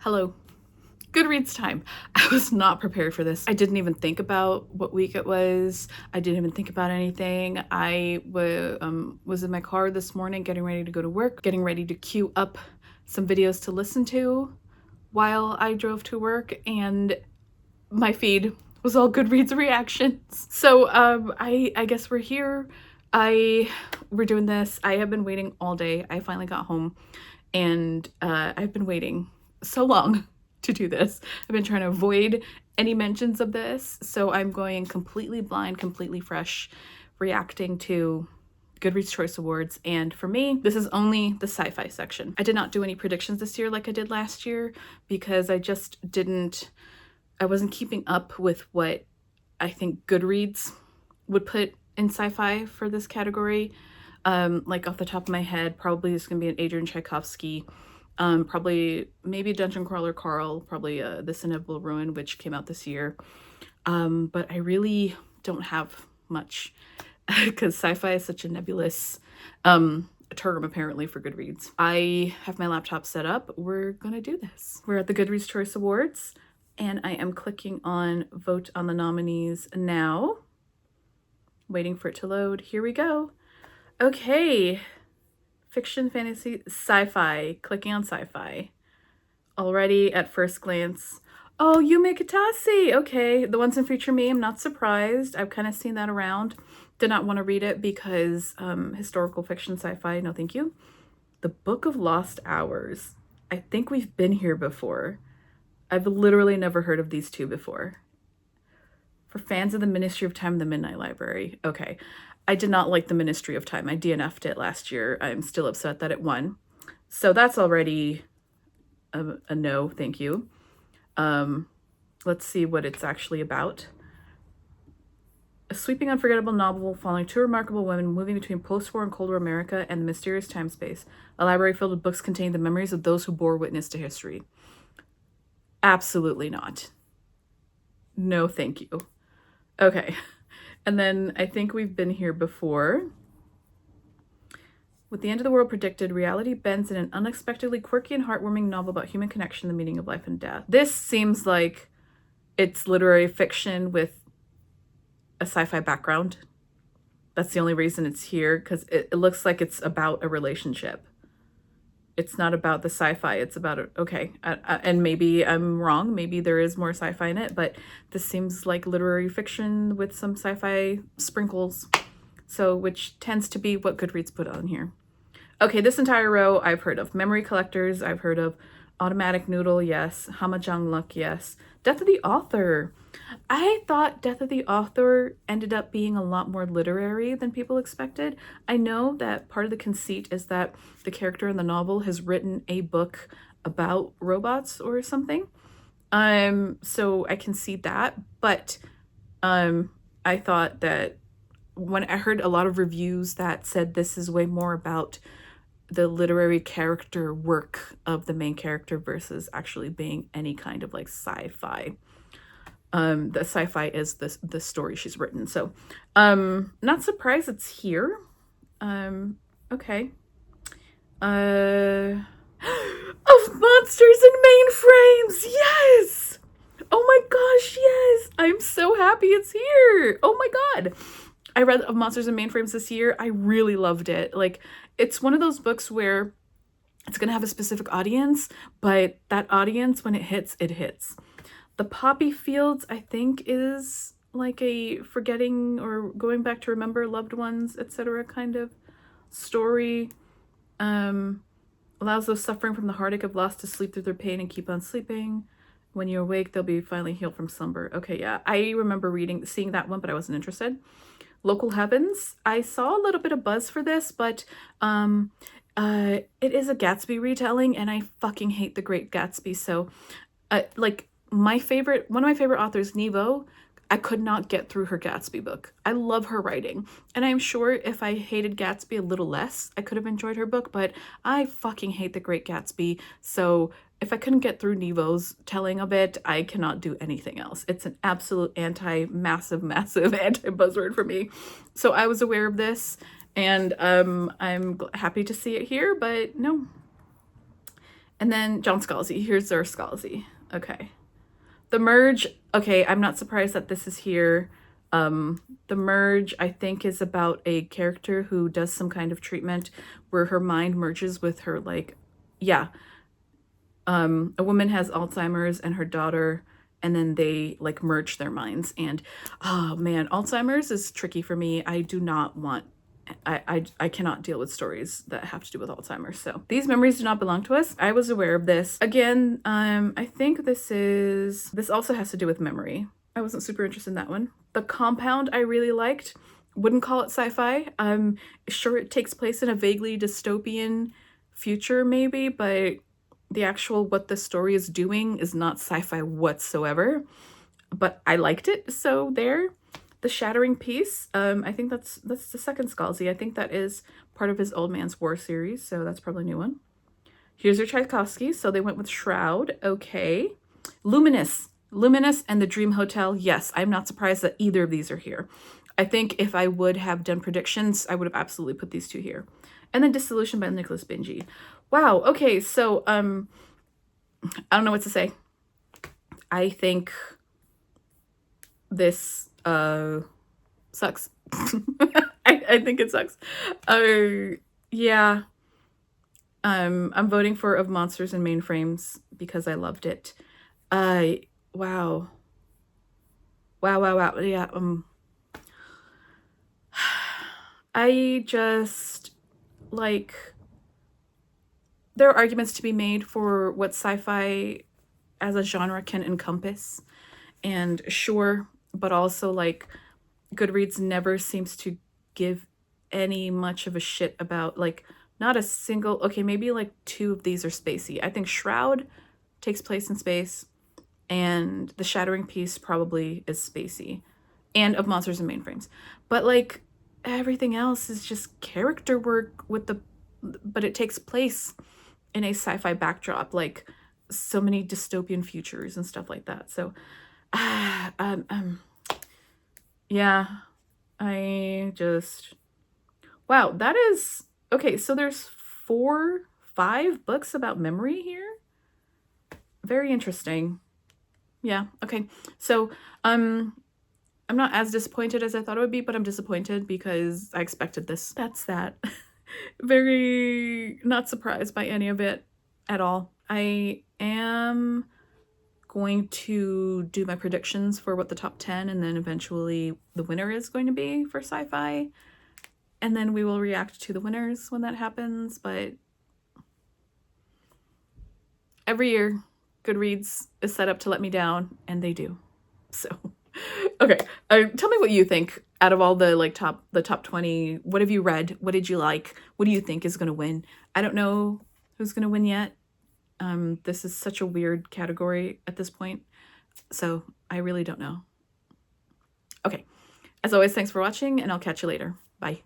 Hello. Goodreads time. I was not prepared for this. I didn't even think about what week it was. I didn't even think about anything. I was in my car this morning getting ready to go to work, getting ready to queue up some videos to listen to while I drove to work, and my feed was all Goodreads reactions. So I guess we're here. We're doing this. I have been waiting all day. I finally got home, and I've been waiting so long to do this. I've been trying to avoid any mentions of this, so I'm going completely blind, completely fresh, reacting to Goodreads Choice Awards. And for me, this is only the sci-fi section. I did not do any predictions this year like I did last year because I wasn't keeping up with what I think Goodreads would put in sci-fi for this category. Like off the top of my head, probably it's gonna be an Adrian Tchaikovsky, probably maybe Dungeon Crawler Carl, probably This Inevitable Ruin, which came out this year. But I really don't have much because sci-fi is such a nebulous term apparently for Goodreads. I have my laptop set up. We're gonna do this. We're at the Goodreads Choice Awards, and I am clicking on vote on the nominees now. Waiting for it to load. Here we go. Okay. Fiction, fantasy, sci-fi. Clicking on sci-fi. Already at first glance. Oh, Yume Kitase. Okay. The ones in Feature Me, I'm not surprised. I've kind of seen that around. Did not want to read it because historical fiction, sci-fi, no thank you. The Book of Lost Hours. I think we've been here before. I've literally never heard of these two before. For fans of the Ministry of Time and the Midnight Library. Okay. I did not like the Ministry of Time. I DNF'd it last year. I'm still upset that it won. So that's already a no, thank you. Let's see what it's actually about. A sweeping, unforgettable novel following two remarkable women moving between post-war and Cold War America and the mysterious time space. A library filled with books containing the memories of those who bore witness to history. Absolutely not. No, thank you. Okay. And then I think we've been here before. With the end of the world predicted, reality bends in an unexpectedly quirky and heartwarming novel about human connection, the meaning of life and death. This seems like it's literary fiction with a sci-fi background. That's the only reason it's here, because it looks like it's about a relationship. It's not about the sci-fi. It's about it. Okay. And maybe I'm wrong. Maybe there is more sci-fi in it, but this seems like literary fiction with some sci-fi sprinkles. So, which tends to be what Goodreads put on here. Okay. This entire row I've heard of. Memory Collectors. I've heard of. Automatic Noodle. Yes. Hamajang Luck. Yes. Death of the Author. I thought Death of the Author ended up being a lot more literary than people expected. I know that part of the conceit is that the character in the novel has written a book about robots or something. So I can see that, but I thought that when I heard a lot of reviews that said this is way more about the literary character work of the main character versus actually being any kind of like sci-fi. The sci-fi is the story she's written. So not surprised it's here. Okay. Of Monsters and Mainframes. Yes. Oh my gosh, yes. I'm so happy it's here. Oh my god. I read Of Monsters and Mainframes this year. I really loved it. Like, it's one of those books where it's going to have a specific audience, but that audience, when it hits, it hits. The Poppy Fields, I think, is like a forgetting or going back to remember loved ones, etc. kind of story. Allows those suffering from the heartache of loss to sleep through their pain and keep on sleeping. When you awake, they'll be finally healed from slumber. Okay, yeah. I remember seeing that one, but I wasn't interested. Local Heavens. I saw a little bit of buzz for this, but it is a Gatsby retelling, and I fucking hate The Great Gatsby. So, like, one of my favorite authors, Nevo, I could not get through her Gatsby book. I love her writing, and I'm sure if I hated Gatsby a little less, I could have enjoyed her book, but I fucking hate The Great Gatsby, so if I couldn't get through Nevo's telling of it, I cannot do anything else. It's an absolute massive anti-buzzword for me. So I was aware of this, and I'm happy to see it here, but no. And then John Scalzi. Here's our Scalzi. Okay. The Merge. Okay, I'm not surprised that this is here. The Merge, I think, is about a character who does some kind of treatment where her mind merges with her, like, yeah. A woman has Alzheimer's and her daughter, and then they like merge their minds. And oh man, Alzheimer's is tricky for me. I do not want I cannot deal with stories that have to do with Alzheimer's. So these memories do not belong to us. I was aware of this. Again, I think this also has to do with memory. I wasn't super interested in that one. The Compound I really liked. Wouldn't call it sci-fi. I'm sure it takes place in a vaguely dystopian future maybe, but the actual what the story is doing is not sci-fi whatsoever. But I liked it, so there. The Shattering Piece, I think that's the second Scalzi. I think that is part of his Old Man's War series, so that's probably a new one. Here's your Tchaikovsky, so they went with Shroud. Okay. Luminous and the Dream Hotel. Yes, I'm not surprised that either of these are here. I think if I would have done predictions, I would have absolutely put these two here. And then Dissolution by Nicholas Benji. Wow, okay, so I don't know what to say. I think this sucks. I think it sucks. Yeah. I'm voting for Of Monsters and Mainframes because I loved it. Wow. Yeah. I just like, there are arguments to be made for what sci-fi as a genre can encompass, and sure, but also like Goodreads never seems to give any much of a shit about, like, not a single, okay, maybe like two of these are spacey. I think Shroud takes place in space, and The Shattering Piece probably is spacey, and Of Monsters and Mainframes. But like everything else is just character work with but it takes place in a sci-fi backdrop, like so many dystopian futures and stuff like that. So yeah, I just, wow, that is, okay, so there's 5 books about memory here. Very interesting. Yeah, okay. So, I'm not as disappointed as I thought it would be, but I'm disappointed because I expected this. That's that. Very not surprised by any of it at all. I am going to do my predictions for what the top 10 and then eventually the winner is going to be for sci-fi. And then we will react to the winners when that happens. But every year, Goodreads is set up to let me down, and they do. So, okay. Tell me what you think out of all the top 20. What have you read? What did you like? What do you think is going to win? I don't know who's going to win yet. This is such a weird category at this point, so I really don't know. Okay. As always, thanks for watching, and I'll catch you later. Bye.